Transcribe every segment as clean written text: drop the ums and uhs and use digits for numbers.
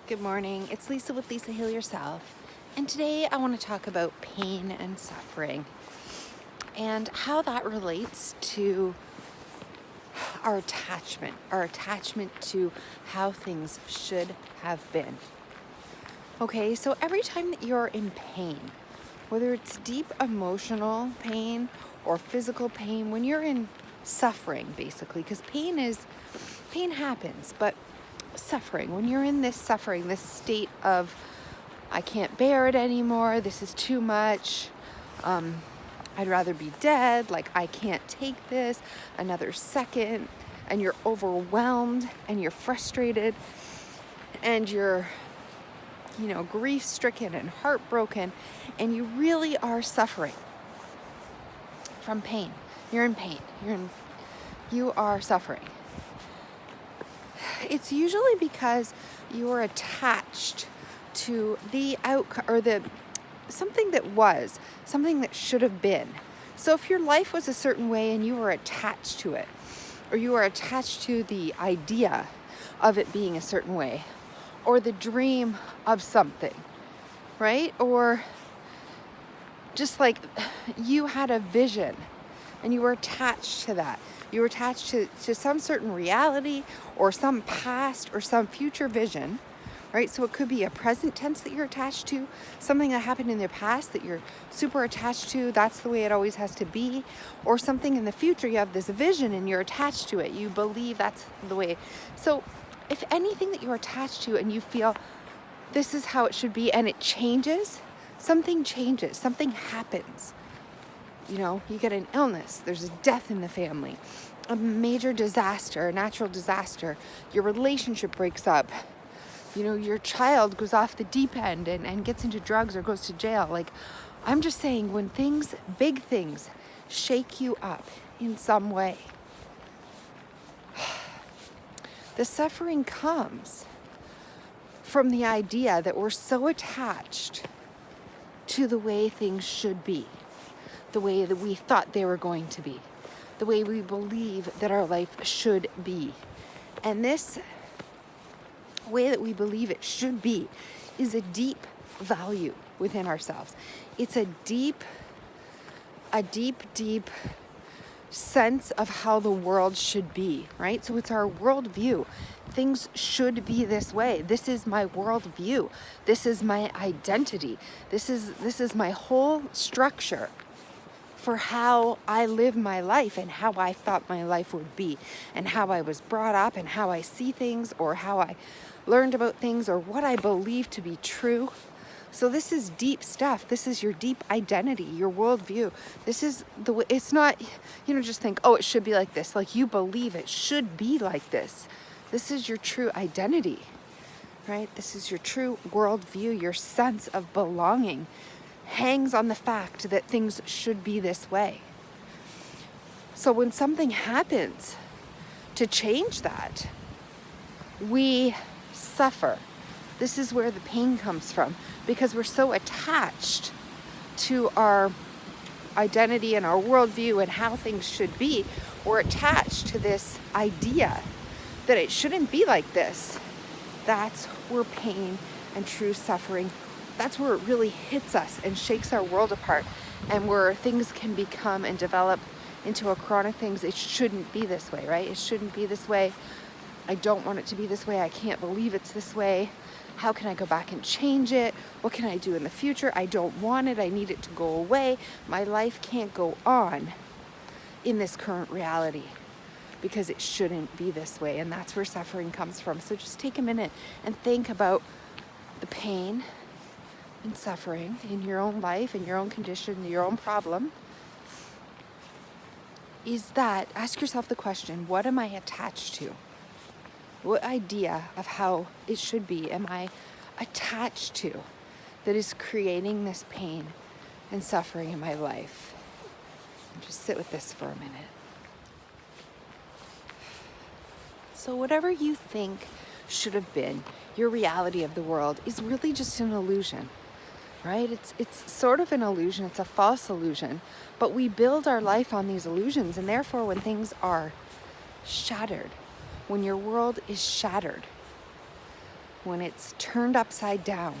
Good morning. It's Lisa with Lisa Heal Yourself. And today I want to talk about pain and suffering and how that relates to our attachment to how things should have been. Okay, so every time that you're in pain, whether it's deep emotional pain or physical pain, when you're in suffering, basically, because pain happens, but suffering, when you're in this suffering, this state of, I can't bear it anymore, this is too much, I'd rather be dead, like I can't take this another second, and you're overwhelmed and you're frustrated and you're grief-stricken and heartbroken, and you really are suffering from pain. You're in pain. You are suffering. It's usually because you are attached to the outcome or something that should have been. So if your life was a certain way and you were attached to it, or you were attached to the idea of it being a certain way, or the dream of something, right? Or just like you had a vision and you were attached to that. You were attached to some certain reality or some past or some future vision, right? So it could be a present tense that you're attached to, something that happened in the past that you're super attached to. That's the way it always has to be. Or something in the future, you have this vision and you're attached to it. You believe that's the way. So if anything that you're attached to and you feel this is how it should be and it changes, something happens. You get an illness, there's a death in the family, a major disaster, a natural disaster, your relationship breaks up, your child goes off the deep end and gets into drugs or goes to jail. Like, I'm just saying, when big things shake you up in some way, the suffering comes from the idea that we're so attached to the way things should be, the way that we thought they were going to be, the way we believe that our life should be. And this way that we believe it should be is a deep value within ourselves. It's a deep sense of how the world should be, right? So it's our worldview. Things should be this way. This is my worldview. This is my identity. This is my whole structure for how I live my life and how I thought my life would be and how I was brought up and how I see things or how I learned about things or what I believe to be true. So this is deep stuff. This is your deep identity, your worldview. This is the way. It's not, just think, oh, it should be like this. Like, you believe it should be like this. This is your true identity, right? This is your true worldview. Your sense of belonging hangs on the fact that things should be this way. So when something happens to change that, we suffer. This is where the pain comes from, because we're so attached to our identity and our worldview and how things should be. We're attached to this idea that it shouldn't be like this. That's where pain and true suffering, that's where it really hits us and shakes our world apart, and where things can become and develop into a chronic things. It shouldn't be this way, right? It shouldn't be this way. I don't want it to be this way. I can't believe it's this way. How can I go back and change it? What can I do in the future? I don't want it. I need it to go away. My life can't go on in this current reality because it shouldn't be this way. And that's where suffering comes from. So just take a minute and think about the pain and suffering in your own life, in your own condition, your own problem. Ask yourself the question, what am I attached to? What idea of how it should be am I attached to that is creating this pain and suffering in my life? And just sit with this for a minute. So whatever you think should have been your reality of the world is really just an illusion, right? It's sort of an illusion. It's a false illusion. But we build our life on these illusions. And therefore, when things are shattered, when your world is shattered, when it's turned upside down,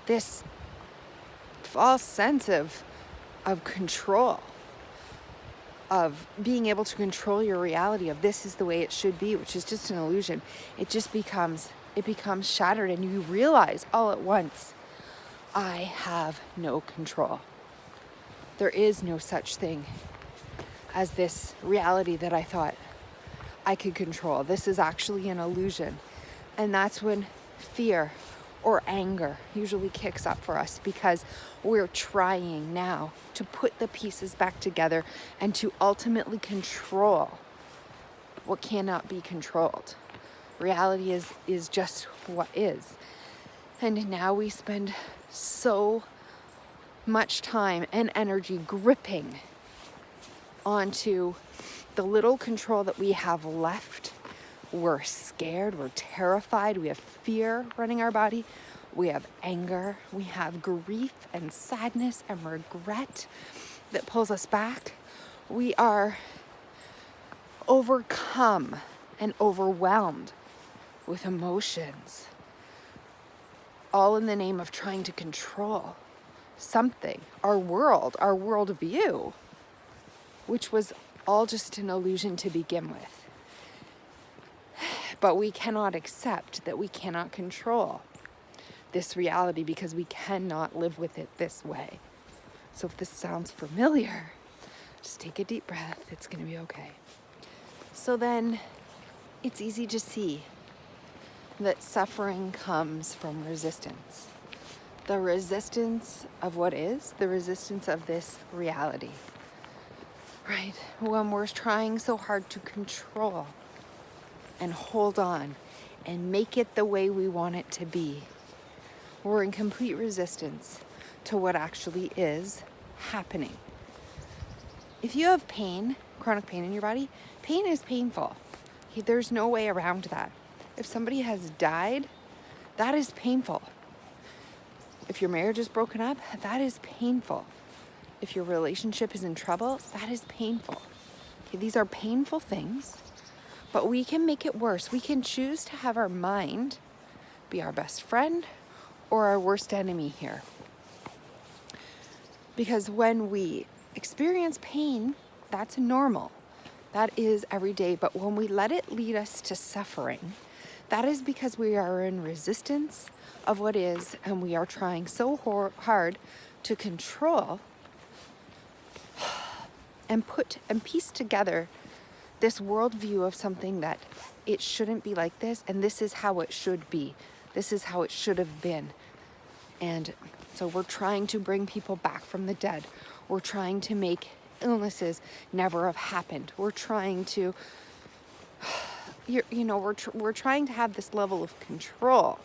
this false sense of control, of being able to control your reality, of this is the way it should be, which is just an illusion. It becomes shattered, and you realize all at once, I have no control. There is no such thing as this reality that I thought I could control. This is actually an illusion. And that's when fear or anger usually kicks up for us, because we're trying now to put the pieces back together and to ultimately control what cannot be controlled. Reality is just what is. And now we spend so much time and energy gripping onto the little control that we have left. We're scared, we're terrified, we have fear running our body, we have anger, we have grief and sadness and regret that pulls us back. We are overcome and overwhelmed with emotions, all in the name of trying to control something, our world, our worldview, which was all just an illusion to begin with. But we cannot accept that we cannot control this reality because we cannot live with it this way. So if this sounds familiar, just take a deep breath. It's going to be okay. So then it's easy to see that suffering comes from resistance. The resistance of what is, the resistance of this reality, right? When we're trying so hard to control and hold on and make it the way we want it to be, we're in complete resistance to what actually is happening. If you have pain, chronic pain in your body, pain is painful. There's no way around that. If somebody has died, that is painful. If your marriage is broken up, that is painful. If your relationship is in trouble, that is painful. Okay, these are painful things, but we can make it worse. We can choose to have our mind be our best friend or our worst enemy here. Because when we experience pain, that's normal. That is every day. But when we let it lead us to suffering, that is because we are in resistance of what is, and we are trying so hard to control and piece together this worldview of something that it shouldn't be like this, and this is how it should be. This is how it should have been. And so we're trying to bring people back from the dead. We're trying to make illnesses never have happened. We're trying to, we're trying to have this level of control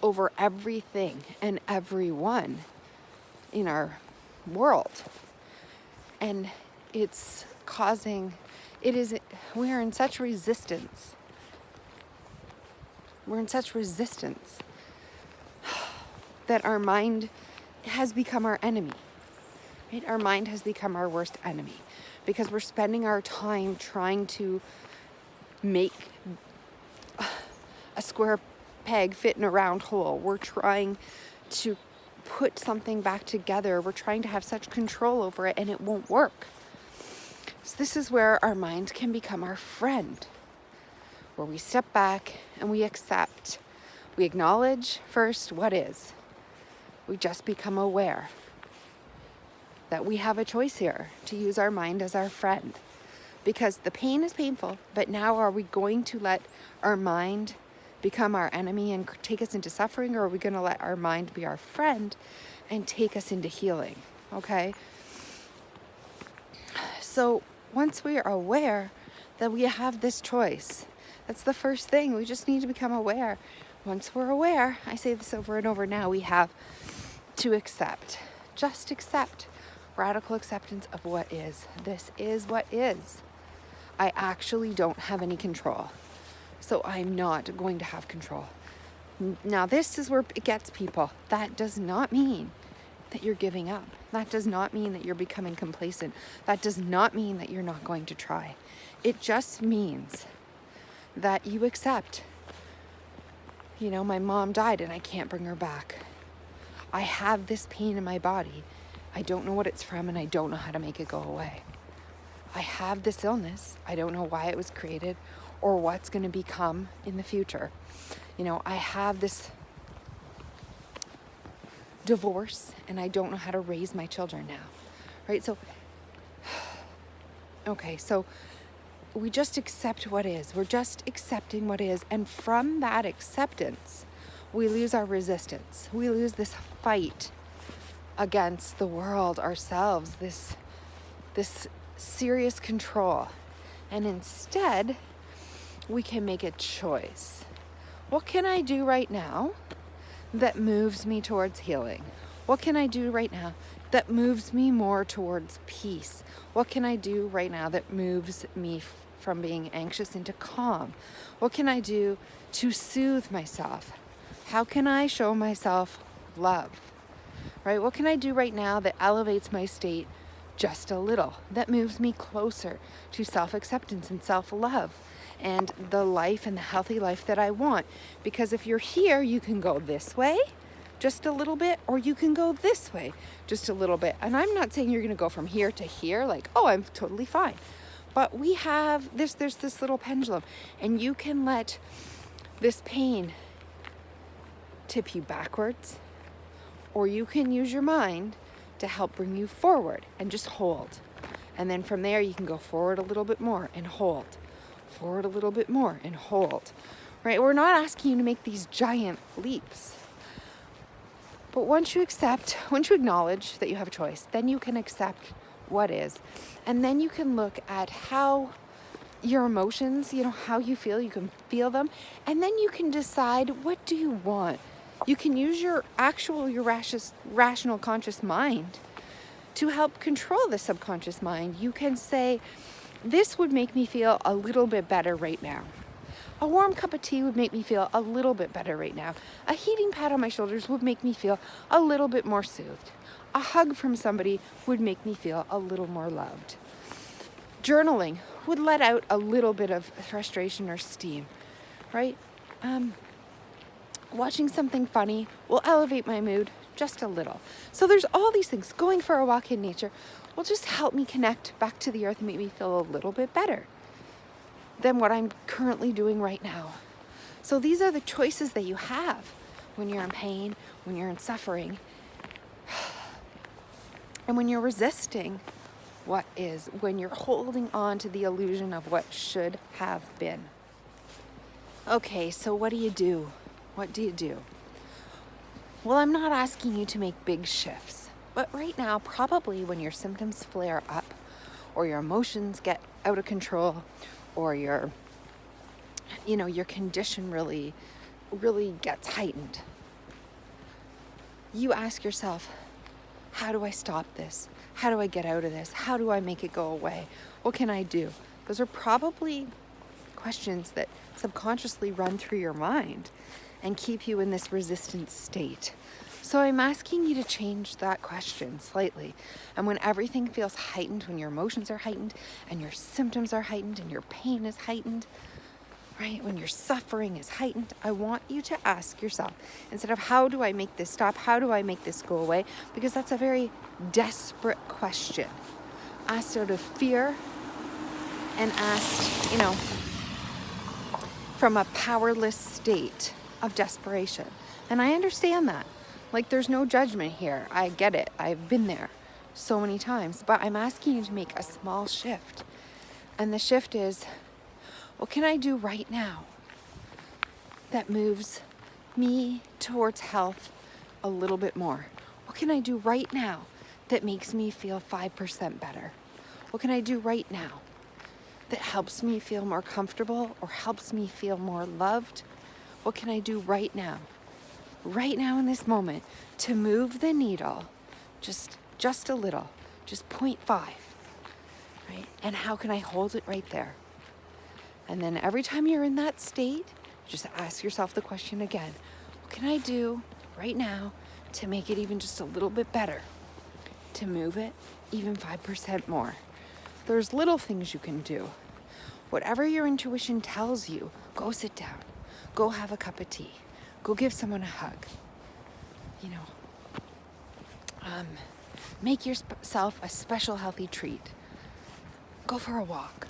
over everything and everyone in our world. And it's causing, we're in such resistance. We're in such resistance that our mind has become our enemy. Right? Our mind has become our worst enemy because we're spending our time trying to make a square peg fit in a round hole. We're trying to put something back together. We're trying to have such control over it, and it won't work. So this is where our mind can become our friend, where we step back and we accept. We acknowledge first what is. We just become aware that we have a choice here to use our mind as our friend, because the pain is painful, but now are we going to let our mind become our enemy and take us into suffering, or are we going to let our mind be our friend and take us into healing? Okay? So once we are aware that we have this choice, that's the first thing. We just need to become aware. Once we're aware, I say this over and over now, we have to accept. Just accept. Radical acceptance of what is. This is what is. I actually don't have any control. So I'm not going to have control. Now this is where it gets people. That does not mean that you're giving up. That does not mean that you're becoming complacent. That does not mean that you're not going to try. It just means that you accept. You know, my mom died and I can't bring her back. I have this pain in my body. I don't know what it's from and I don't know how to make it go away. I have this illness. I don't know why it was created or what's going to become in the future. You know, I have this divorce and I don't know how to raise my children now. Right? So, okay, so we just accept what is. We're just accepting what is. And from that acceptance, we lose our resistance. We lose this fight against the world, ourselves, this serious control. And instead, we can make a choice. What can I do right now that moves me towards healing? What can I do right now that moves me more towards peace? What can I do right now that moves me from being anxious into calm? What can I do to soothe myself? How can I show myself love? Right? What can I do right now that elevates my state just a little, that moves me closer to self-acceptance and self-love and the life and the healthy life that I want? Because if you're here, you can go this way just a little bit, or you can go this way just a little bit. And I'm not saying you're going to go from here to here, like, oh, I'm totally fine. But we have there's this little pendulum, and you can let this pain tip you backwards, or you can use your mind to help bring you forward and just hold. And then from there, you can go forward a little bit more and hold, forward a little bit more and hold, right? We're not asking you to make these giant leaps. But once you acknowledge that you have a choice, then you can accept what is. And then you can look at how your emotions, you know, how you can feel them. And then you can decide, what do you want? You can use your rational conscious mind to help control the subconscious mind. You can say, this would make me feel a little bit better right now. A warm cup of tea would make me feel a little bit better right now. A heating pad on my shoulders would make me feel a little bit more soothed. A hug from somebody would make me feel a little more loved. Journaling would let out a little bit of frustration or steam, right? Watching something funny will elevate my mood just a little. So there's all these things. Going for a walk in nature will just help me connect back to the earth and make me feel a little bit better than what I'm currently doing right now. So these are the choices that you have when you're in pain, when you're in suffering, and when you're resisting what is, when you're holding on to the illusion of what should have been. Okay, so what do you do? What do you do? Well, I'm not asking you to make big shifts, but right now, probably when your symptoms flare up or your emotions get out of control, or your condition really gets heightened, you ask yourself, how do I stop this? How do I get out of this? How do I make it go away? What can I do? Those are probably questions that subconsciously run through your mind and keep you in this resistant state. So I'm asking you to change that question slightly. And when everything feels heightened, when your emotions are heightened and your symptoms are heightened and your pain is heightened, right? When your suffering is heightened, I want you to ask yourself, instead of how do I make this stop? How do I make this go away? Because that's a very desperate question. Asked out of fear and asked, from a powerless state of desperation. And I understand that. Like, there's no judgment here. I get it. I've been there so many times. But I'm asking you to make a small shift. And the shift is, what can I do right now that moves me towards health a little bit more? What can I do right now that makes me feel 5% better? What can I do right now that helps me feel more comfortable or helps me feel more loved? What can I do right now in this moment, to move the needle just a little, just 0.5, right? And how can I hold it right there? And then every time you're in that state, just ask yourself the question again, what can I do right now to make it even just a little bit better, to move it even 5% more? There's little things you can do. Whatever your intuition tells you, go sit down, go have a cup of tea, go give someone a hug, you know, make yourself a special healthy treat, go for a walk,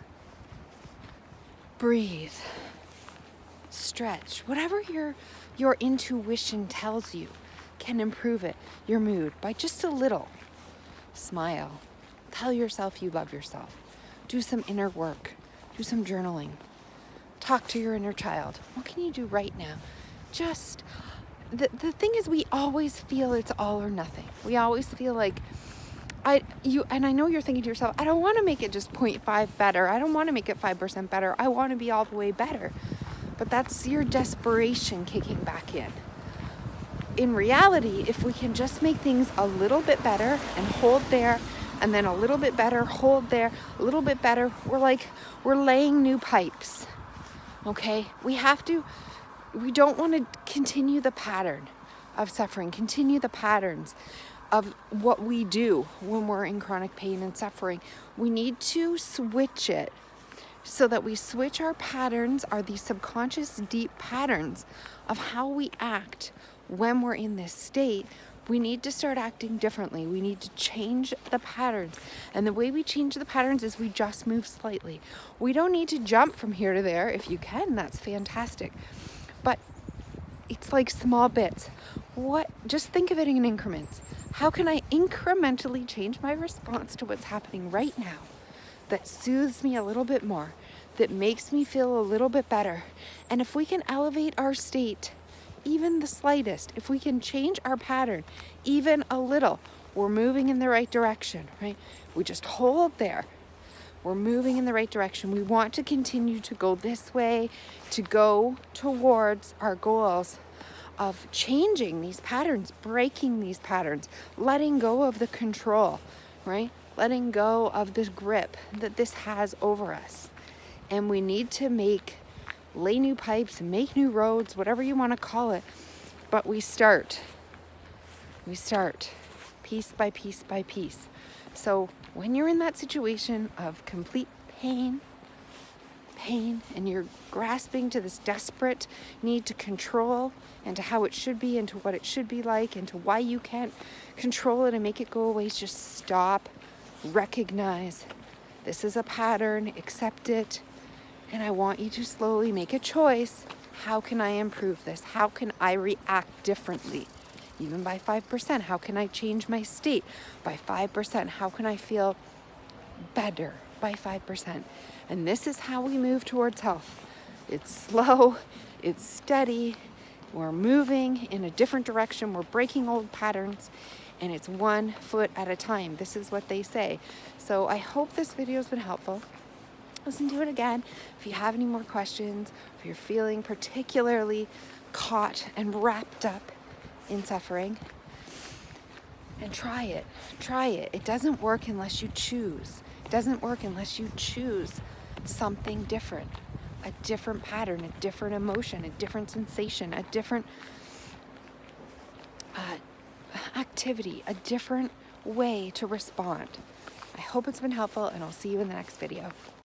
breathe, stretch, whatever your intuition tells you can improve your mood by just a little. Smile, tell yourself you love yourself, do some inner work, do some journaling, talk to your inner child. What can you do right now? Just, the thing is, we always feel it's all or nothing. We always feel like, and I know you're thinking to yourself, I don't want to make it just 0.5 better. I don't want to make it 5% better. I want to be all the way better. But that's your desperation kicking back in. In reality, if we can just make things a little bit better and hold there, and then a little bit better, hold there, a little bit better, we're laying new pipes. Okay? We don't want to continue the pattern of suffering, continue the patterns of what we do when we're in chronic pain and suffering. We need to switch it so that we switch our patterns, are these subconscious deep patterns of how we act when we're in this state. We need to start acting differently. We need to change the patterns. And the way we change the patterns is we just move slightly. We don't need to jump from here to there. If you can, that's fantastic. But it's like small bits. Just think of it in increments. How can I incrementally change my response to what's happening right now that soothes me a little bit more, that makes me feel a little bit better? And if we can elevate our state even the slightest, if we can change our pattern even a little, we're moving in the right direction, right? We just hold there. We're moving in the right direction. We want to continue to go this way, to go towards our goals of changing these patterns, breaking these patterns, letting go of the control, right? Letting go of this grip that this has over us. And we need to lay new pipes, make new roads, whatever you want to call it. But we start piece by piece by piece. So when you're in that situation of complete pain, and you're grasping to this desperate need to control and to how it should be and to what it should be like and to why you can't control it and make it go away, just stop, recognize this is a pattern, accept it, and I want you to slowly make a choice. How can I improve this? How can I react differently? Even by 5%, how can I change my state? By 5%, how can I feel better by 5%? And this is how we move towards health. It's slow, it's steady, we're moving in a different direction, we're breaking old patterns, and it's 1 foot at a time. This is what they say. So I hope this video has been helpful. Listen to it again. If you have any more questions, if you're feeling particularly caught and wrapped up in suffering, and try it. It doesn't work unless you choose. It doesn't work unless you choose something different, a different pattern, a different emotion, a different sensation, a different activity, a different way to respond. I hope it's been helpful, and I'll see you in the next video.